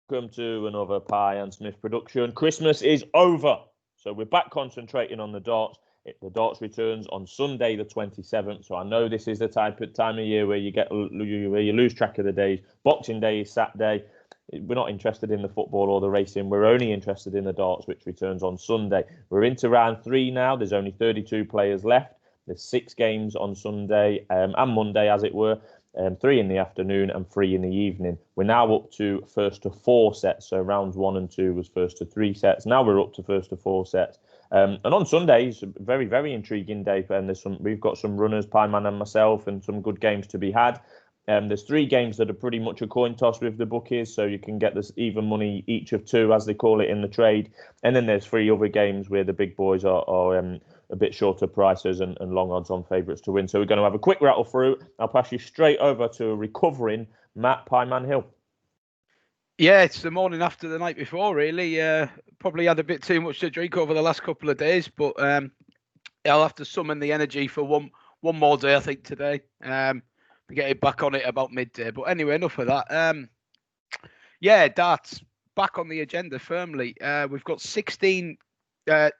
Welcome to another Pie and Smith production. Christmas is over, so we're back concentrating on the darts. The darts returns on Sunday the 27th, so I know this is the time of year where you lose track of the days. Boxing Day is Saturday. We're not interested in the football or the racing. We're only interested in the darts, which returns on Sunday. We're into round 3 now. There's only 32 players left. There's 6 games on Sunday and Monday, as it were. 3 in the afternoon and 3 in the evening. We're now up to first to 4 sets. So rounds 1 and 2 was first to 3 sets. Now we're up to first to 4 sets. And on Sunday, it's a very, very intriguing day. And we've got some runners, Pieman and myself, and some good games to be had. There's 3 games that are pretty much a coin toss with the bookies, so you can get this even money each of 2, as they call it in the trade. And then there's 3 other games where the big boys are a bit shorter prices and long odds on favourites to win. So we're going to have a quick rattle through. I'll pass you straight over to a recovering Matt Pieman Hill. Yeah, it's the morning after the night before, really. Probably had a bit too much to drink over the last couple of days, but I'll have to summon the energy for one more day, I think, today. Be getting back on it about midday. But anyway, enough of that. Yeah, darts back on the agenda firmly. We've got 16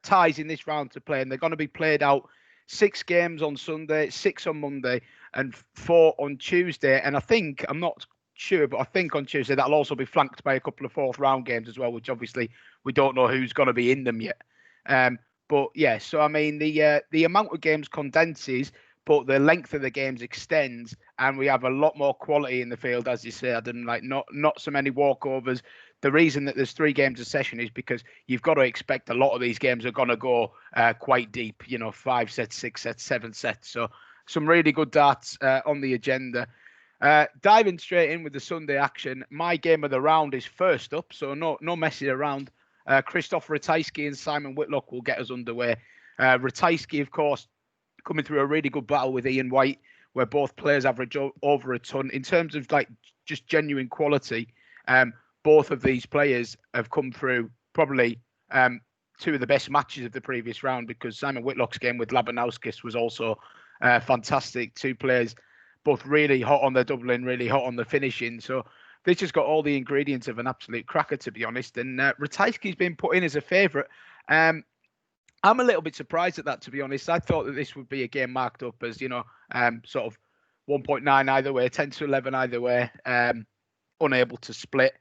ties in this round to play, and they're going to be played out 6 games on Sunday, 6 on Monday, and 4 on Tuesday. And I think, I'm not sure, but I think on Tuesday that'll also be flanked by a couple of 4th round games as well, which obviously we don't know who's going to be in them yet. But yeah, so I mean the amount of games condenses, but the length of the games extends, and we have a lot more quality in the field, as you said, and like not so many walkovers. The reason that there's 3 games a session is because you've got to expect a lot of these games are going to go quite deep, 5 sets, 6 sets, 7 sets. So some really good darts on the agenda. Diving straight in with the Sunday action, my game of the round is first up, so no messing around. Christoph Ratajski and Simon Whitlock will get us underway. Ratajski, of course, coming through a really good battle with Ian White, where both players average over a ton. In terms of like just genuine quality, both of these players have come through probably 2 of the best matches of the previous round, because Simon Whitlock's game with Labanowskis was also fantastic. 2 players, both really hot on the doubling, really hot on the finishing. So this just got all the ingredients of an absolute cracker, to be honest. And Ratajski's been put in as a favourite. I'm a little bit surprised at that, to be honest. I thought that this would be a game marked up as, sort of 1.9 either way, 10 to 11 either way, unable to split.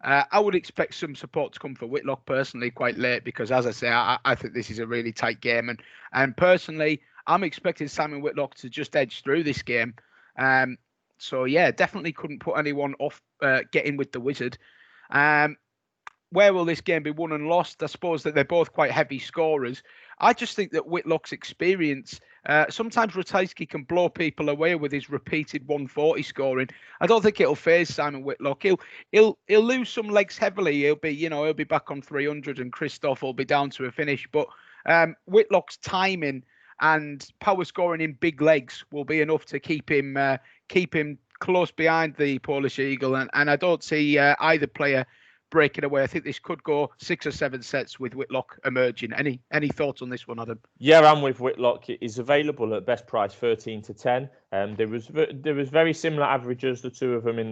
I would expect some support to come for Whitlock personally quite late, because, as I say, I think this is a really tight game. And personally, I'm expecting Simon Whitlock to just edge through this game. So, yeah, definitely couldn't put anyone off getting with the Wizard. Where will this game be won and lost? I suppose that they're both quite heavy scorers. I just think that Whitlock's experience, sometimes Ratajski can blow people away with his repeated 140 scoring. I don't think it'll faze Simon Whitlock. He'll lose some legs heavily. He'll be back on 300, and Christoph will be down to a finish. But Whitlock's timing and power scoring in big legs will be enough to keep him close behind the Polish Eagle. And I don't see either player breaking away. I think this could go 6 or 7 sets with Whitlock emerging. Any thoughts on this one, Adam? Yeah, I'm with Whitlock. It is available at best price 13 to 10. There was very similar averages, the 2 of them in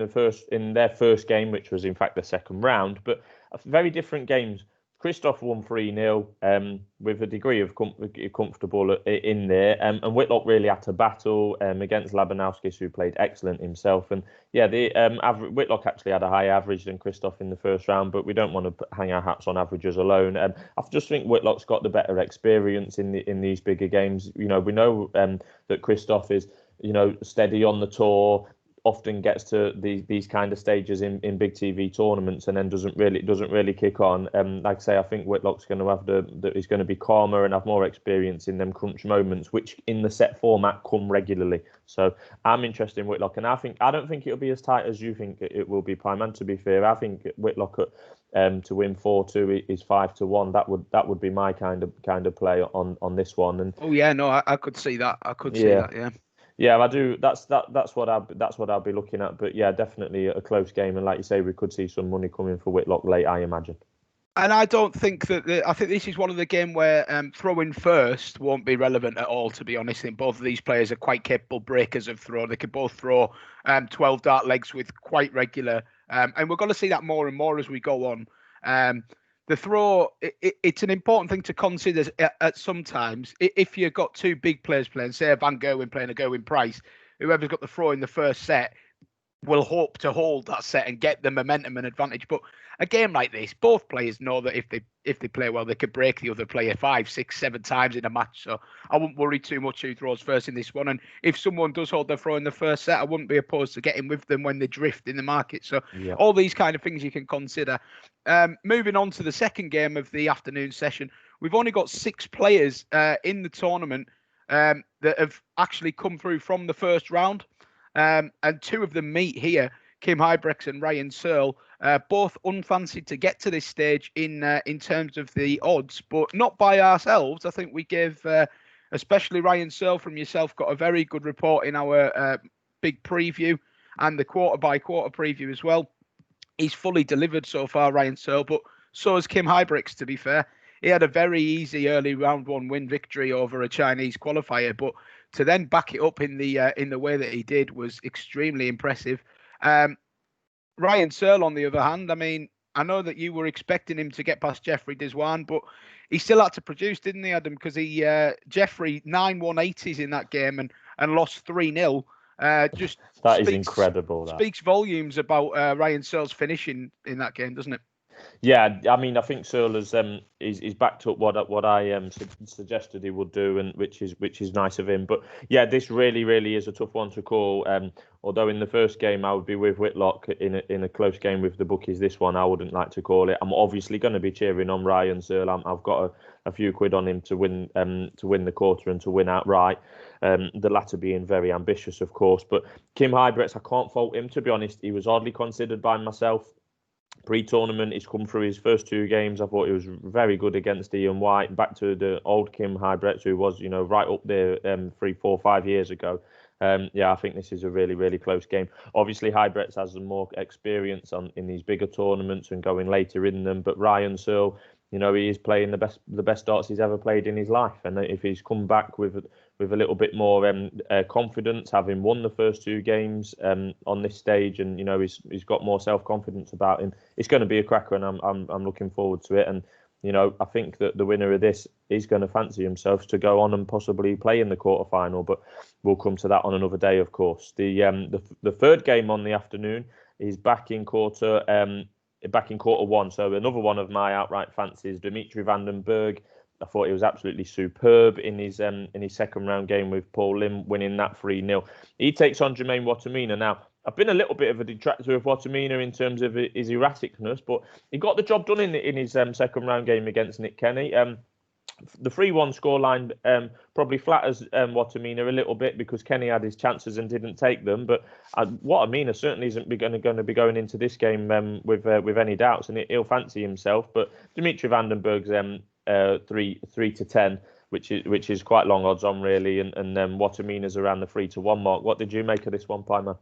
their first game, which was in fact the second round, but very different games. Christoph won 3-0 with a degree of comfortable in there, and Whitlock really had to battle against Labanowskis, who played excellent himself. And yeah, Whitlock actually had a higher average than Christoph in the first round, but we don't want to hang our hats on averages alone. I just think Whitlock's got the better experience in these bigger games. We know that Christoph is steady on the tour, often gets to these kind of stages in big TV tournaments, and then doesn't really kick on. Like I say, I think Whitlock's going to have he's going to be calmer and have more experience in them crunch moments, which in the set format come regularly. So I'm interested in Whitlock, and I don't think it'll be as tight as you think it will be, Pieman. To be fair, I think Whitlock to win 4-2 is 5 to 1. That would be my kind of play on this one. And oh yeah, no, I could see that. See that. Yeah. Yeah, I do. That's what I'll be looking at. But yeah, definitely a close game, and like you say, we could see some money coming for Whitlock late, I imagine. And I don't think that I think this is one of the game where throwing first won't be relevant at all, to be honest. I think both of these players are quite capable breakers of throw. They could both throw 12 dart legs with quite regular. And we're going to see that more and more as we go on. The throw, it's an important thing to consider at sometimes. If you've got two big players playing, say a Van Gerwen playing a Gerwin Price, whoever's got the throw in the first set will hope to hold that set and get the momentum and advantage. But a game like this, both players know that if they play well, they could break the other player 5, 6, 7 times in a match. So I wouldn't worry too much who throws first in this one. And if someone does hold their throw in the first set, I wouldn't be opposed to getting with them when they drift in the market. So all these kind of things you can consider. Moving on to the second game of the afternoon session, we've only got 6 players in the tournament that have actually come through from the first round. And 2 of them meet here, Kim Huybrechts and Ryan Searle, both unfancied to get to this stage in terms of the odds, but not by ourselves. I think we gave, especially Ryan Searle from yourself, got a very good report in our big preview and the quarter-by-quarter preview as well. He's fully delivered so far, Ryan Searle, but so has Kim Huybrechts, to be fair. He had a very easy early round 1 win victory over a Chinese qualifier, but to then back it up in the way that he did was extremely impressive. Ryan Searle, on the other hand, I mean, I know that you were expecting him to get past Jeffrey Deswan, but he still had to produce, didn't he, Adam? Because Jeffrey 9 180s in that game and lost 3-0. Just that is incredible. That speaks volumes about Ryan Searle's finishing in that game, doesn't it? Yeah, I mean, I think Searle has he's backed up what I suggested he would do, and which is nice of him. But yeah, this really is a tough one to call. Although in the first game I would be with Whitlock in a close game with the bookies, this one I wouldn't like to call it. I'm obviously going to be cheering on Ryan Searle. I've got a few quid on him to win the quarter and to win outright. The latter being very ambitious, of course. But Kim Huybrechts, I can't fault him, to be honest. He was hardly considered by myself. Pre-tournament, he's come through his first 2 games. I thought he was very good against Ian White. Back to the old Kim Huybrechts, who was, right up there 3, 4, 5 years ago. I think this is a really close game. Obviously, Huybrechts has more experience in these bigger tournaments and going later in them. But Ryan Searle, he is playing the best darts he's ever played in his life. And if he's come back with a little bit more confidence, having won the first 2 games on this stage, and he's got more self-confidence about him, it's going to be a cracker, and I'm looking forward to it. And I think that the winner of this is going to fancy himself to go on and possibly play in the quarterfinal, but we'll come to that on another day, of course. The third game on the afternoon is back in quarter 1. So another one of my outright fancies, Dimitri Vandenberg. I thought he was absolutely superb in his second round game with Paul Lim, winning that 3-0. He takes on Jermaine Watamina. Now, I've been a little bit of a detractor of Watamina in terms of his erraticness, but he got the job done in his second round game against Nick Kenny. The 3-1 scoreline probably flatters Watamina a little bit because Kenny had his chances and didn't take them. But Watamina certainly isn't going to be going into this game with any doubts, and he'll fancy himself. But Dimitri Vandenberg's 3-10, which is quite long odds on really, and Watamina's around the 3-1 mark. What did you make of this one, Pieman?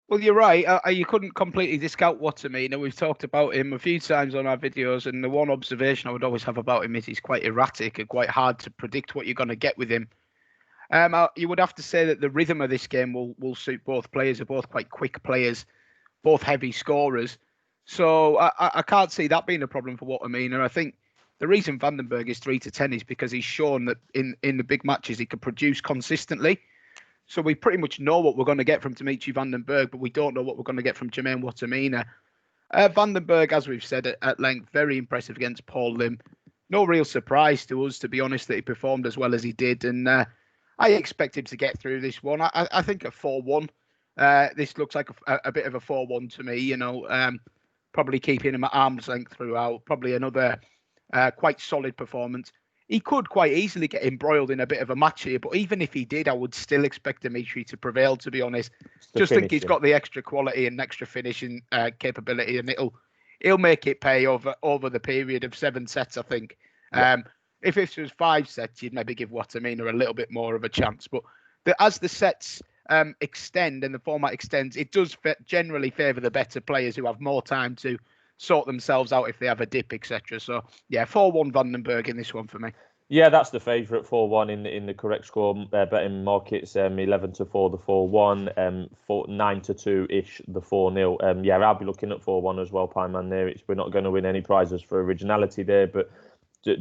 Well, you're right. You couldn't completely discount Watamina. We've talked about him a few times on our videos, and the one observation I would always have about him is he's quite erratic and quite hard to predict what you're going to get with him. You would have to say that the rhythm of this game will suit both players. They're both quite quick players, both heavy scorers. So I can't see that being a problem for Watamina. I think the reason Vandenberg is 3-10 is because he's shown that in the big matches he can produce consistently. So we pretty much know what we're going to get from Dimitri Vandenberg, but we don't know what we're going to get from Jermaine Watamina. Vandenberg, as we've said at length, very impressive against Paul Lim. No real surprise to us, to be honest, that he performed as well as he did. And I expect him to get through this one. I think a 4-1. This looks like a bit of a 4-1 to me, probably keeping him at arm's length throughout. Probably another quite solid performance. He could quite easily get embroiled in a bit of a match here, but even if he did, I would still expect Dimitri to prevail, to be honest. Just think he's got the extra quality and extra finishing capability, and he'll make it pay over the period of 7 sets, I think. Yeah. If it was 5 sets, you'd maybe give Watamina a little bit more of a chance. But as the sets extend and the format extends, it does generally favour the better players who have more time to sort themselves out if they have a dip, etc. So yeah, 4-1 Vandenberg in this one for me. Yeah, that's the favourite 4-1 in the correct score betting markets. 11-4 the 4-1, 9-2 ish the 4-0. Yeah, I'll be looking at 4-1 as well, Pieman. There, we're not going to win any prizes for originality there, but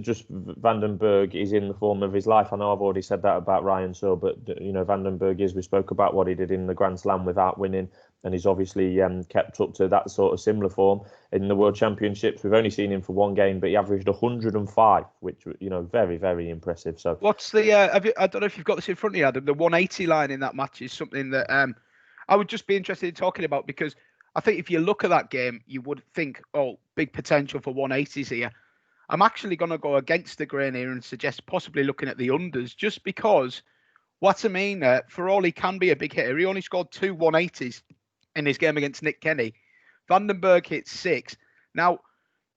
just Vandenberg is in the form of his life. I know I've already said that about Ryan Searle, but Vandenberg we spoke about what he did in the Grand Slam without winning, and he's obviously kept up to that sort of similar form in the World Championships. We've only seen him for one game, but he averaged 105, which very, very impressive. So what's the I don't know if you've got this in front of you, Adam. The 180 line in that match is something that I would just be interested in talking about, because I think if you look at that game, you would think, oh, big potential for 180s here. I'm actually going to go against the grain here and suggest possibly looking at the unders, just because Wattimena, for all he can be a big hitter, he only scored 2 180s in his game against Nick Kenny. Vandenberg hit 6. Now,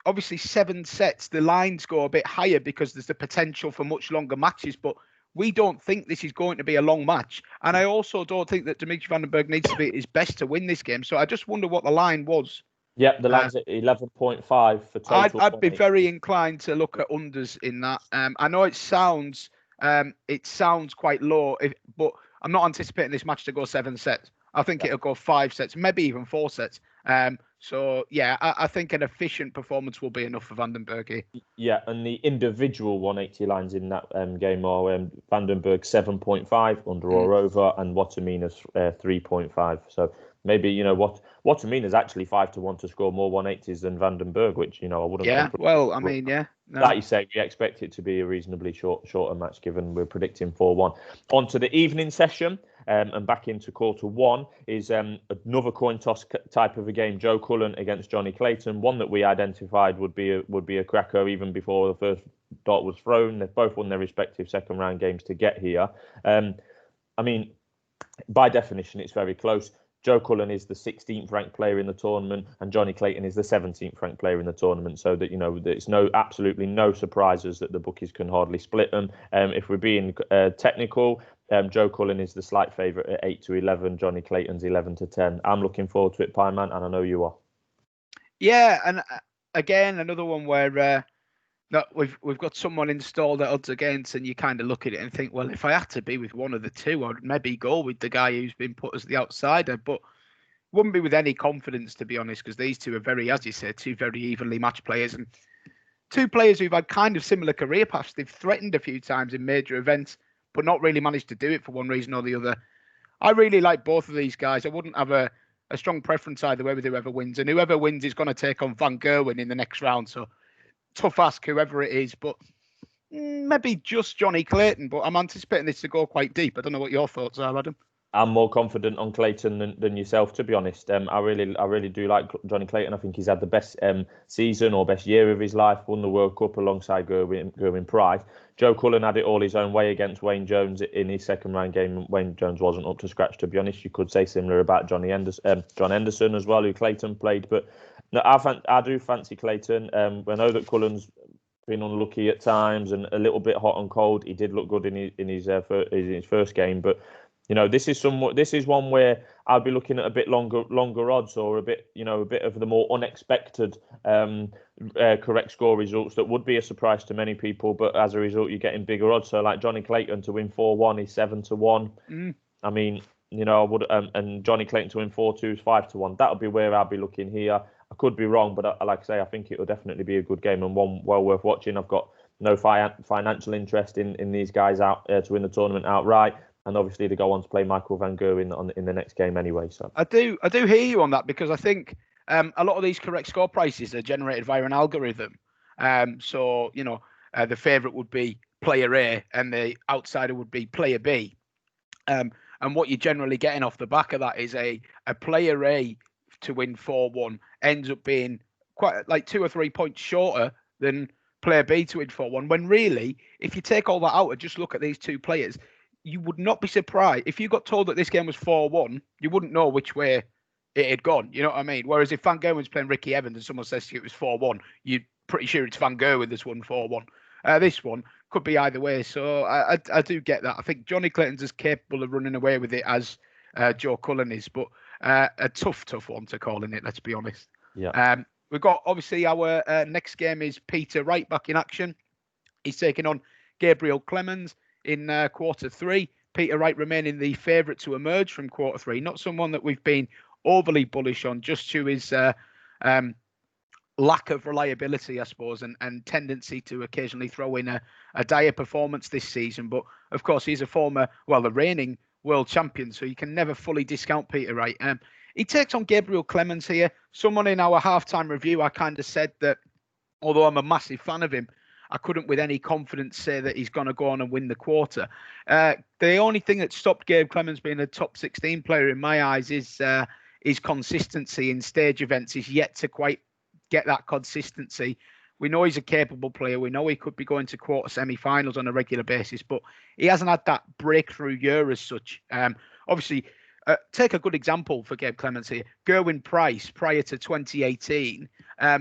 obviously 7 sets, the lines go a bit higher because there's the potential for much longer matches, but we don't think this is going to be a long match. And I also don't think that Dimitri Vandenberg needs to be at his best to win this game. So I just wonder what the line was. Yeah, the line's at 11.5 for total. I'd be very inclined to look at unders in that. I know it sounds quite low, but I'm not anticipating this match to go 7 sets. I think it'll go 5 sets, maybe even 4 sets. So yeah, I think an efficient performance will be enough for Vandenberg here. Yeah, and the individual 180 lines in that game are Vandenberg 7.5 under or over, and Wattimena's 3.5. So maybe Wattimena's actually 5-1 to score more 180s than Vandenberg, which I wouldn't. Yeah, well, I mean, yeah. No. Like you say, we expect it to be a reasonably shorter match, given we're predicting 4-1. On to the evening session, and back into quarter one is another coin toss type of a game. Joe Cullen against Johnny Clayton, one that we identified would be a cracker even before the first dart was thrown. They've both won their respective second round games to get here. I mean, by definition, it's very close. Joe Cullen is the 16th ranked player in the tournament, and Johnny Clayton is the 17th ranked player in the tournament. So that it's absolutely no surprises that the bookies can hardly split them. If we're being technical, Joe Cullen is the slight favourite at 8-11. Johnny Clayton's 11-10. I'm looking forward to it, Pieman, and I know you are. Yeah, and again, another one where we've got someone installed at odds against, and you kind of look at it and think, well, if I had to be with one of the two, I'd maybe go with the guy who's been put as the outsider, but wouldn't be with any confidence, to be honest, because these two are very, as you said, two very evenly matched players, and two players who've had kind of similar career paths. They've threatened a few times in major events, but not really managed to do it for one reason or the other. I really like both of these guys. I wouldn't have a strong preference either way with whoever wins, and whoever wins is going to take on Van Gerwen in the next round, so tough ask whoever it is, but maybe just Johnny Clayton. But I'm anticipating this to go quite deep. I don't know what your thoughts are, Adam. I'm more confident on Clayton than yourself, to be honest. I really do like Johnny Clayton. I think he's had the best season or best year of his life. Won the World Cup alongside Gerwin Price. Joe Cullen had it all his own way against Wayne Jones in his second round game. Wayne Jones wasn't up to scratch, to be honest. You could say similar about John Henderson as well, who Clayton played. But no, I do fancy Clayton. I know that Cullen's been unlucky at times and a little bit hot and cold. He did look good in his first game, but this is one where I'll be looking at a bit longer odds, or a bit of the more unexpected correct score results that would be a surprise to many people, but as a result you're getting bigger odds. So like Johnny Clayton to win 4-1 is 7-1. I mean, I would, and Johnny Clayton to win 4-2 is 5-1. That'll be where I'll be looking here. I could be wrong, but like I say, I think it will definitely be a good game and one well worth watching. I've got no financial interest in these guys out to win the tournament outright. And obviously to go on to play Michael Van Gerwen in the next game anyway. So I do hear you on that, because I think a lot of these correct score prices are generated via an algorithm. So the favourite would be player A and the outsider would be player B. And what you're generally getting off the back of that is a player A to win 4-1 ends up being quite like 2 or 3 points shorter than player B to win 4-1. When really, if you take all that out and just look at these two players, you would not be surprised. If you got told that this game was 4-1, you wouldn't know which way it had gone. You know what I mean? Whereas if Van Gerwen's playing Ricky Evans and someone says to you it was 4-1, you're pretty sure it's Van Gerwen that's won 4-1. This one could be either way. So I do get that. I think Johnny Clayton's as capable of running away with it as Joe Cullen is, but a tough one to call in it, let's be honest. Yeah. we've got, obviously, our next game is Peter Wright back in action. He's taking on Gabriel Clemens in quarter 3. Peter Wright remaining the favourite to emerge from quarter 3. Not someone that we've been overly bullish on, just to his lack of reliability, I suppose, and tendency to occasionally throw in a dire performance this season. But, of course, he's the reigning world champion, so you can never fully discount Peter Wright. He takes on Gabriel Clemens here. Someone in our halftime review, I kind of said that, although I'm a massive fan of him, I couldn't with any confidence say that he's going to go on and win the quarter. The only thing that stopped Gabe Clemens being a top 16 player in my eyes is his consistency in stage events. He's yet to quite get that consistency. We know he's a capable player. We know he could be going to quarter semi-finals on a regular basis, but he hasn't had that breakthrough year as such. Obviously, take a good example for Gabe Clemens here. Gerwin Price, prior to 2018,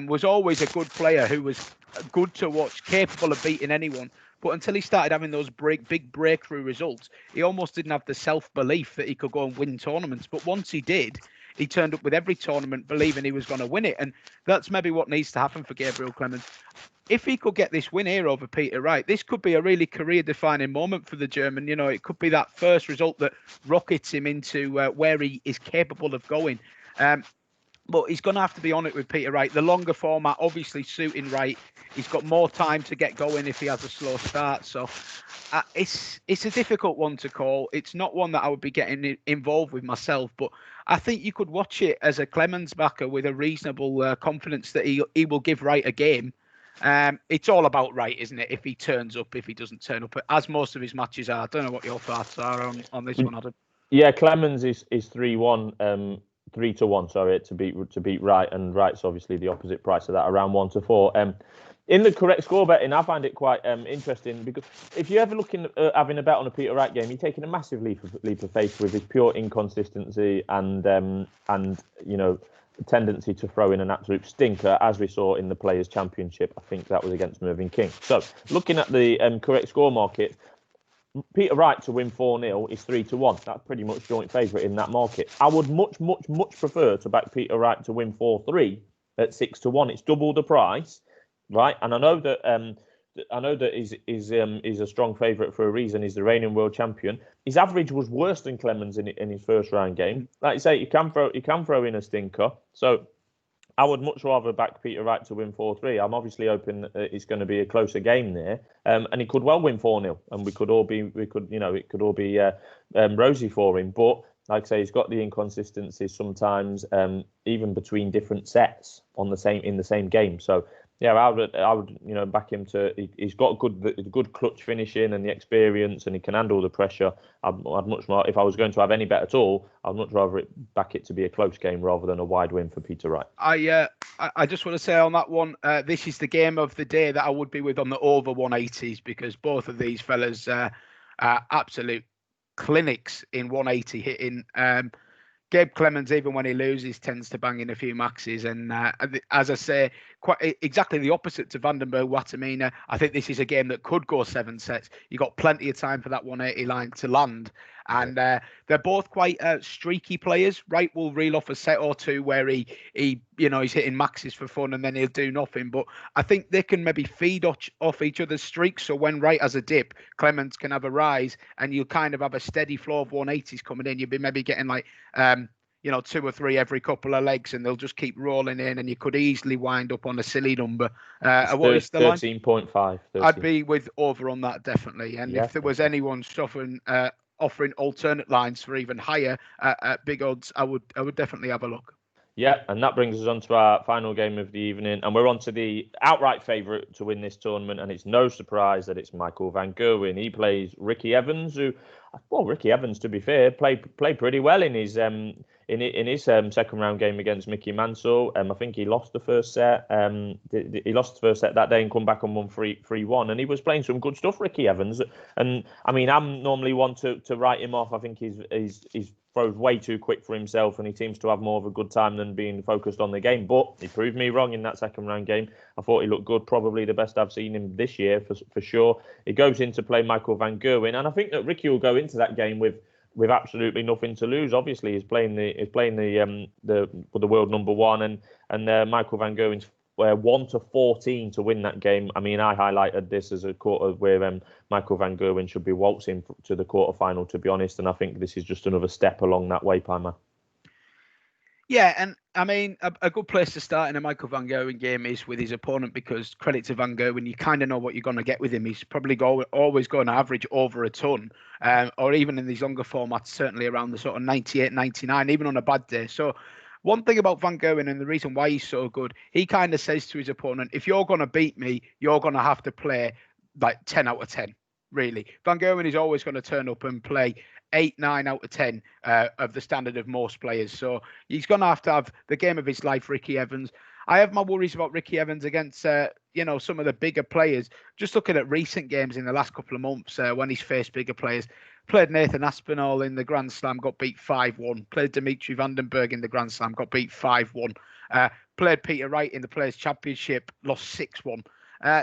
was always a good player who was good to watch, capable of beating anyone. But until he started having those big breakthrough results, he almost didn't have the self-belief that he could go and win tournaments. But once he did, he turned up with every tournament believing he was going to win it. And that's maybe what needs to happen for Gabriel Clemens. If he could get this win here over Peter Wright, this could be a really career-defining moment for the German. You know, it could be that first result that rockets him into where he is capable of going. But he's going to have to be on it with Peter Wright. The longer format obviously suiting Wright. He's got more time to get going if he has a slow start. So it's a difficult one to call. It's not one that I would be getting involved with myself. But I think you could watch it as a Clemens backer with a reasonable confidence that he will give Wright a game. It's all about Wright, isn't it? If he turns up, if he doesn't turn up, as most of his matches are. I don't know what your thoughts are on this one, Adam. Yeah, Clemens is 3-1. 3-1, sorry, to beat Wright, and Wright's obviously the opposite price of that, around 1-4. In the correct score betting, I find it quite interesting, because if you're ever looking at having a bet on a Peter Wright game, you're taking a massive leap of faith with his pure inconsistency and you know, tendency to throw in an absolute stinker, as we saw in the Players' Championship. I think that was against Mervyn King. So, looking at the correct score market, Peter Wright to win 4-0 is 3-1. That's pretty much joint favourite in that market. I would much prefer to back Peter Wright to win 4-3 at 6-1. It's double the price, right? And I know that he's a strong favourite for a reason. He's the reigning world champion. His average was worse than Clemens in his first round game. Like you say, he can throw in a stinker. So I would much rather back Peter Wright to win 4-3. I'm obviously hoping that it's going to be a closer game there, and he could well win 4-0, and it could all be rosy for him. But like I say, he's got the inconsistencies sometimes, even between different sets in the same game. So yeah, I would back him to. He's got good clutch finishing and the experience, and he can handle the pressure. I'd much more, if I was going to have any bet at all, I'd much rather back it to be a close game rather than a wide win for Peter Wright. I just want to say on that one, this is the game of the day that I would be with on the over 180s, because both of these fellas are absolute clinics in 180 hitting. Gabe Clemens, even when he loses, tends to bang in a few maxes. And as I say, quite exactly the opposite to Vandenberg, Watamina. I think this is a game that could go 7 sets. You got plenty of time for that 180 line to land. And they're both quite streaky players. Wright will reel off a set or two where he's hitting maxes for fun, and then he'll do nothing. But I think they can maybe feed off each other's streaks. So when Wright has a dip, Clemens can have a rise, and you'll kind of have a steady flow of 180s coming in. You'll be maybe getting like 2 or 3 every couple of legs, and they'll just keep rolling in, and you could easily wind up on a silly number. What is the 13.5. I'd be with over on that, definitely. And if there was anyone offering alternate lines for even higher at big odds, I would definitely have a look. Yeah, and that brings us on to our final game of the evening, and we're on to the outright favourite to win this tournament, and it's no surprise that it's Michael van Gerwen. He plays Ricky Evans, Ricky Evans, to be fair, played pretty well in his second round game against Mickey Mansell. I think he lost the first set. He lost the first set that day and come back and won 3-1. And he was playing some good stuff, Ricky Evans. And I mean, I'm normally one to write him off. I think he's throws way too quick for himself, and he seems to have more of a good time than being focused on the game. But he proved me wrong in that second round game. I thought he looked good, probably the best I've seen him this year for sure. He goes in to play Michael van Gerwen, and I think that Ricky will go into that game with with absolutely nothing to lose. Obviously, he's playing the world number one, and Michael van Gerwen's 1-14 to win that game. I mean, I highlighted this as a quarter where Michael van Gerwen should be waltzing to the quarterfinal, to be honest. And I think this is just another step along that way, Pieman. Yeah, and I mean, a good place to start in a Michael van Gerwen game is with his opponent, because credit to Van Gerwen, you kind of know what you're going to get with him. He's probably always going to average over a ton, or even in these longer formats, certainly around the sort of 98, 99, even on a bad day. So one thing about Van Gerwen, and the reason why he's so good, he kind of says to his opponent, if you're going to beat me, you're going to have to play like 10 out of 10, really. Van Gerwen is always going to turn up and play 8, 9 out of 10 of the standard of most players. So he's going to have the game of his life, Ricky Evans. I have my worries about Ricky Evans against, some of the bigger players. Just looking at recent games in the last couple of months when he's faced bigger players. Played Nathan Aspinall in the Grand Slam, got beat 5-1. Played Dimitri Vandenberg in the Grand Slam, got beat 5-1. Played Peter Wright in the Players' Championship, lost 6-1.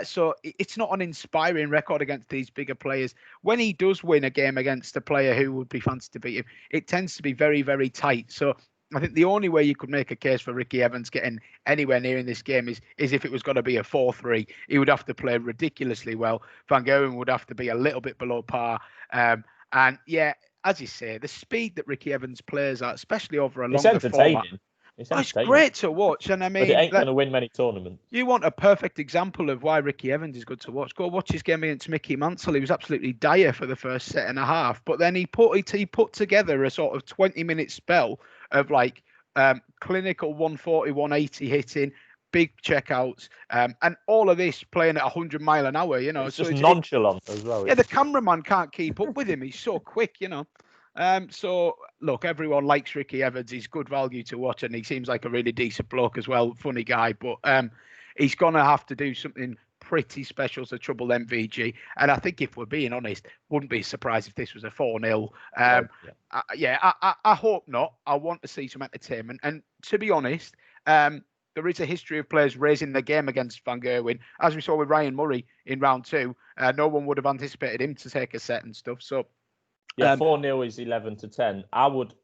So it's not an inspiring record against these bigger players. When he does win a game against a player who would be fancy to beat him, it tends to be very, very tight. So I think the only way you could make a case for Ricky Evans getting anywhere near in this game is if it was going to be a 4-3. He would have to play ridiculously well. Van Gerwen would have to be a little bit below par. And yeah, as you say, the speed that Ricky Evans plays at, especially over a longer format, it's great to watch. And I mean, but it ain't going to win many tournaments. You want a perfect example of why Ricky Evans is good to watch? Go watch his game against Mickey Mansell. He was absolutely dire for the first set and a half, but then he put together a sort of 20-minute spell of like clinical 140, 180 hitting, big checkouts, and all of this playing at 100 mile an hour. It's just nonchalant as well. Yeah, the cameraman can't keep up with him. He's so quick. So look, everyone likes Ricky Evans. He's good value to watch, and he seems like a really decent bloke as well, funny guy. But he's gonna have to do something pretty special to trouble MVG. And I think, if we're being honest, wouldn't be surprised if this was a 4-0. I hope not. I want to see some entertainment. And to be honest, there is a history of players raising the game against Van Gerwen, as we saw with Ryan Murray in round 2. No one would have anticipated him to take a set and stuff. So. Yeah, 4-0 is 11-10. I would,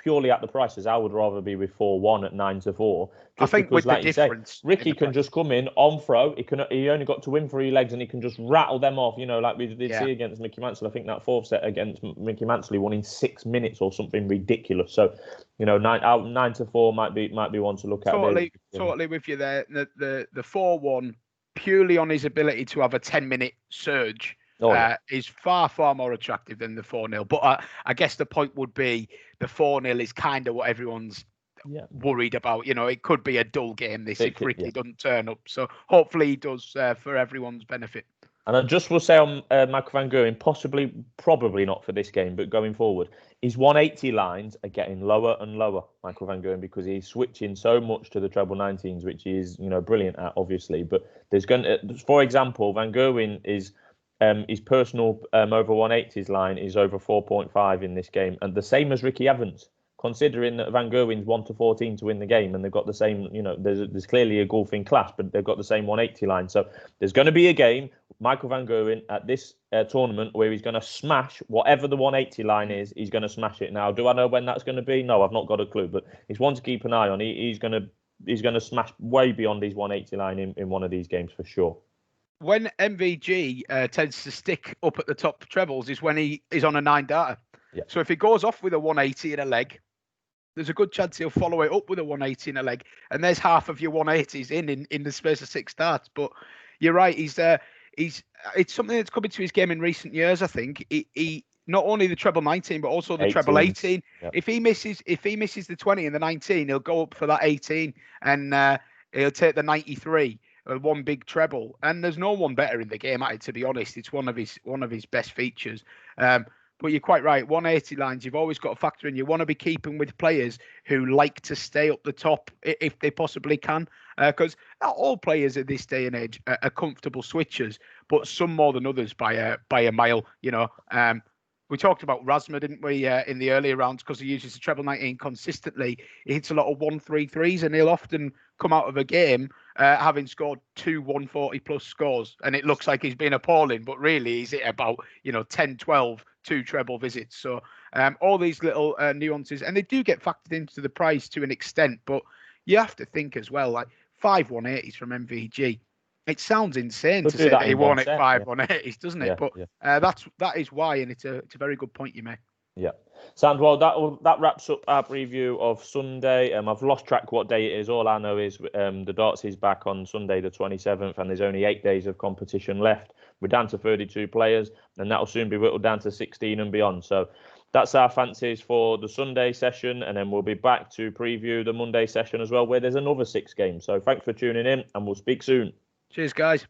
purely at the prices, I would rather be with 4-1 at 9-4. I think because, with like the difference, Ricky can just come in on throw. He only got to win 3 legs, and he can just rattle them off. Like we did see against Mickey Mansell. I think that 4th set against Mickey Mansell, he won in 6 minutes or something ridiculous. So 9-4 might be one to look at. Totally with you there. The 4-1 purely on his ability to have a 10-minute surge. Is far, far more attractive than the 4-0. But I guess the point would be the 4-0 is kind of what everyone's worried about. It could be a dull game if Ricky doesn't turn up. So hopefully he does for everyone's benefit. And I just will say on Michael van Gerwen, probably not for this game, but going forward, his 180 lines are getting lower and lower, Michael van Gerwen, because he's switching so much to the treble 19s, which he is brilliant at, obviously. But there's for example, Van Gerwen is. His personal over 180s line is over 4.5 in this game, and the same as Ricky Evans. Considering that Van Gerwen's 1-14 to win the game, and they've got the same, there's clearly a golfing class, but they've got the same 180 line. So there's going to be a game, Michael van Gerwen at this tournament, where he's going to smash whatever the 180 line is. He's going to smash it. Now, do I know when that's going to be? No, I've not got a clue, but it's one to keep an eye on. He's going to smash way beyond his 180 line in one of these games for sure. When MVG tends to stick up at the top trebles is when he is on a 9-darter. Yeah. So if he goes off with a 180 in a leg, there's a good chance he'll follow it up with a 180 in a leg. And there's half of your 180s in the space of 6 darts. But you're right, it's something that's coming to his game in recent years, I think. He not only the treble 19, but also the treble 18. Yep. If he misses the 20 and the 19, he'll go up for that 18 and he'll take the 93. One big treble, and there's no one better in the game at it, to be honest. It's one of his best features. But you're quite right. 180 lines, you've always got to factor in. You want to be keeping with players who like to stay up the top if they possibly can, because not all players at this day and age are comfortable switchers, but some more than others by a mile. We talked about Rasma, didn't we, in the earlier rounds, because he uses the treble 19 consistently. He hits a lot of 1-3-3s, and he'll often come out of a game having scored 2 140-plus scores, and it looks like he's been appalling, but really he's hit about 10, 12, 2 treble visits. So all these little nuances, and they do get factored into the price to an extent, but you have to think as well, like 5 180s from MVG. It sounds insane to say that he won at 5 180s, doesn't it? But that is why, and it's a very good point you make. Yeah. Sound well. That wraps up our preview of Sunday. I've lost track what day it is. All I know is the darts is back on Sunday the 27th, and there's only 8 days of competition left. We're down to 32 players, and that'll soon be whittled down to 16 and beyond. So that's our fancies for the Sunday session, and then we'll be back to preview the Monday session as well, where there's another 6 games. So thanks for tuning in, and we'll speak soon. Cheers, guys.